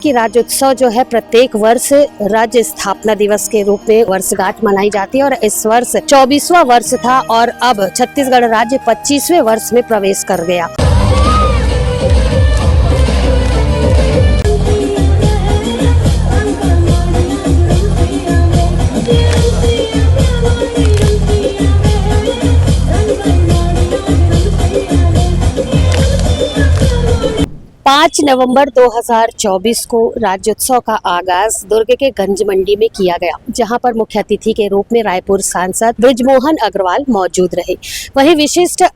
कि राज्योत्सव जो है प्रत्येक वर्ष राज्य स्थापना दिवस के रूप में वर्षगांठ मनाई जाती है और इस वर्ष 24वां वर्ष था और अब छत्तीसगढ़ राज्य 25वें वर्ष में प्रवेश कर गया। पाँच नवंबर 2024 को राज्योत्सव का आगाज दुर्ग के गंज मंडी में किया गया, जहां पर मुख्य अतिथि के रूप में रायपुर सांसद बृजमोहन अग्रवाल मौजूद रहे। वहीं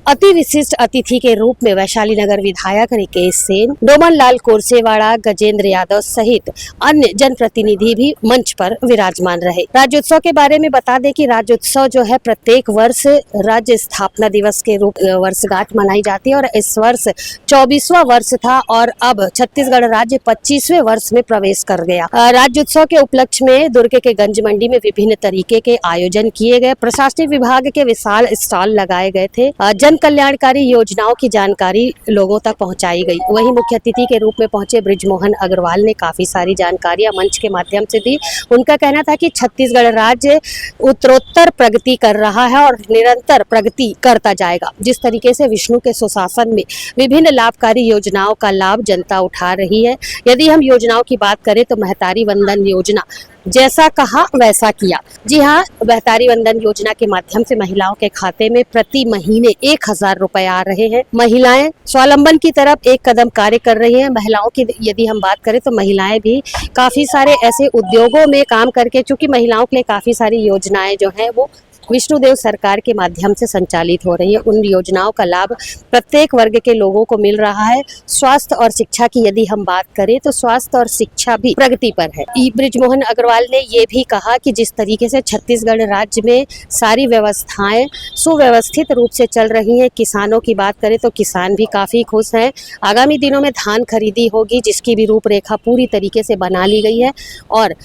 अति विशिष्ट अतिथि के रूप में वैशाली नगर विधायक रिकेश सेन, डोमन लाल कोरसेवाड़ा, गजेंद्र यादव सहित अन्य जनप्रतिनिधि भी मंच पर विराजमान रहे। राज्योत्सव के बारे में बता दें कि राज्योत्सव जो है प्रत्येक वर्ष राज्य स्थापना दिवस के रूप वर्षगांठ मनाई जाती है और इस वर्ष 24वां वर्ष था और अब छत्तीसगढ़ राज्य 25वें वर्ष में प्रवेश कर गया। राज्योत्सव के उपलक्ष्य में दुर्ग के गंज मंडी में विभिन्न तरीके के आयोजन किए गए। प्रशासनिक विभाग के विशाल स्टॉल लगाए गए थे। जन कल्याणकारी योजनाओं की जानकारी लोगों तक पहुंचाई गई। वहीं मुख्य अतिथि के रूप में पहुंचे बृजमोहन अग्रवाल ने काफी सारी जानकारियां मंच के माध्यम से दी। उनका कहना था कि छत्तीसगढ़ राज्य उत्तरोत्तर प्रगति कर रहा है और निरंतर प्रगति करता जाएगा। जिस तरीके से विष्णु के सुशासन में विभिन्न लाभकारी योजनाओं का लाभ जनता उठा रही है। यदि हम योजनाओं की बात करें तो महतारी वंदन योजना जैसा कहा वैसा किया। जी हाँ, महतारी वंदन योजना के माध्यम से महिलाओं के खाते में प्रति महीने 1000 रुपए आ रहे हैं। महिलाएं स्वावलंबन की तरफ एक कदम कार्य कर रही हैं। महिलाओं की यदि हम बात करें तो महिलाएं भी काफी सारे ऐसे उद्योगों में काम करके, चूंकि महिलाओं के लिए काफी सारी योजनाएं जो है वो विष्णुदेव सरकार के माध्यम से संचालित हो रही है। उन योजनाओं का लाभ प्रत्येक वर्ग के लोगों को मिल रहा है। स्वास्थ्य और शिक्षा की यदि हम बात करें तो स्वास्थ्य और शिक्षा भी प्रगति पर है। बृजमोहन अग्रवाल ने ये भी कहा कि जिस तरीके से छत्तीसगढ़ राज्य में सारी व्यवस्थाएं सुव्यवस्थित रूप से चल रही हैं। किसानों की बात करें तो किसान भी काफी खुश हैं। आगामी दिनों में धान खरीदी होगी, जिसकी भी रूपरेखा पूरी तरीके से बना ली गई है और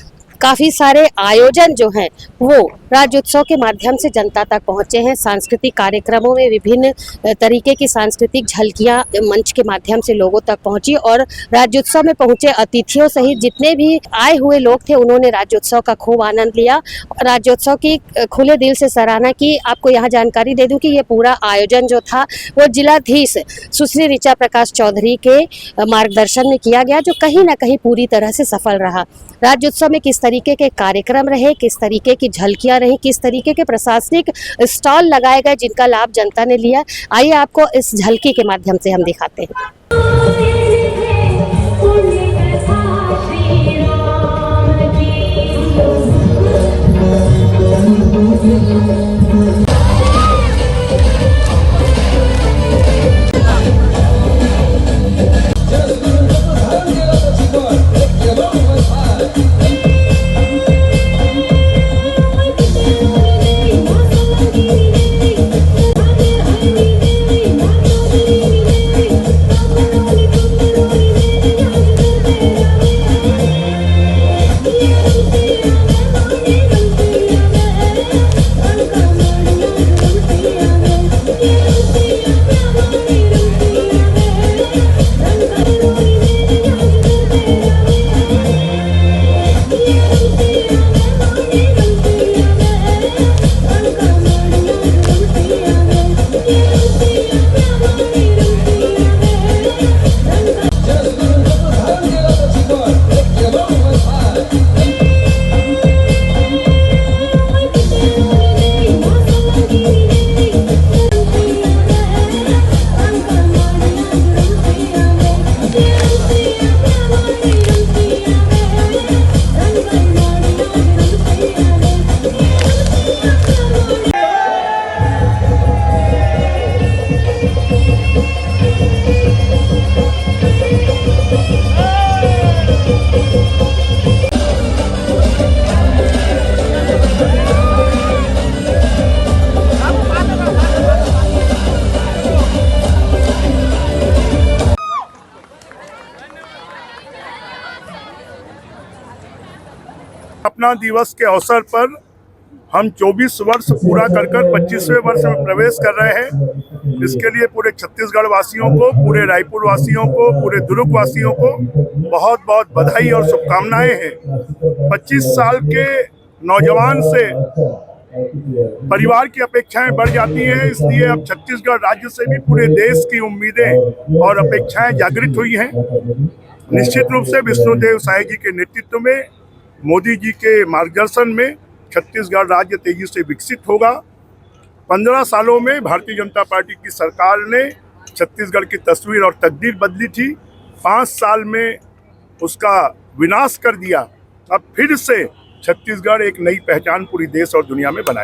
काफी सारे आयोजन जो हैं वो राज्योत्सव के माध्यम से जनता तक पहुंचे हैं। सांस्कृतिक कार्यक्रमों में विभिन्न तरीके की सांस्कृतिक झलकियां मंच के माध्यम से लोगों तक पहुंची और राज्योत्सव में पहुंचे अतिथियों सहित जितने भी आए हुए लोग थे उन्होंने राज्योत्सव का खूब आनंद लिया। राज्योत्सव की खुले दिल से सराहना की। आपको यहाँ जानकारी दे दूं कि ये पूरा आयोजन जो था वो जिलाधीश सुश्री ऋचा प्रकाश चौधरी के मार्गदर्शन में किया गया, जो कहीं ना कहीं पूरी तरह से सफल रहा। राज्योत्सव में किस तरीके के कार्यक्रम रहे, किस तरीके की झलकियां रही, किस तरीके के प्रशासनिक स्टॉल लगाए गए जिनका लाभ जनता ने लिया, आइए आपको इस झलकी के माध्यम से हम दिखाते हैं। स्थापना दिवस के अवसर पर हम 24 वर्ष पूरा कर 25वें वर्ष में प्रवेश कर रहे हैं। इसके लिए पूरे छत्तीसगढ़ वासियों को, पूरे रायपुर वासियों को, पूरे दुर्ग वासियों को बहुत बहुत बधाई और शुभकामनाएं हैं। 25 साल के नौजवान से परिवार की अपेक्षाएं बढ़ जाती हैं, इसलिए अब छत्तीसगढ़ राज्य से भी पूरे देश की उम्मीदें और अपेक्षाएं जागृत हुई हैं। निश्चित रूप से विष्णुदेव साय जी के नेतृत्व में, मोदी जी के मार्गदर्शन में छत्तीसगढ़ राज्य तेजी से विकसित होगा। 15 सालों में भारतीय जनता पार्टी की सरकार ने छत्तीसगढ़ की तस्वीर और तकदीर बदली थी। 5 साल में उसका विनाश कर दिया। अब फिर से छत्तीसगढ़ एक नई पहचान पूरी देश और दुनिया में बनाए।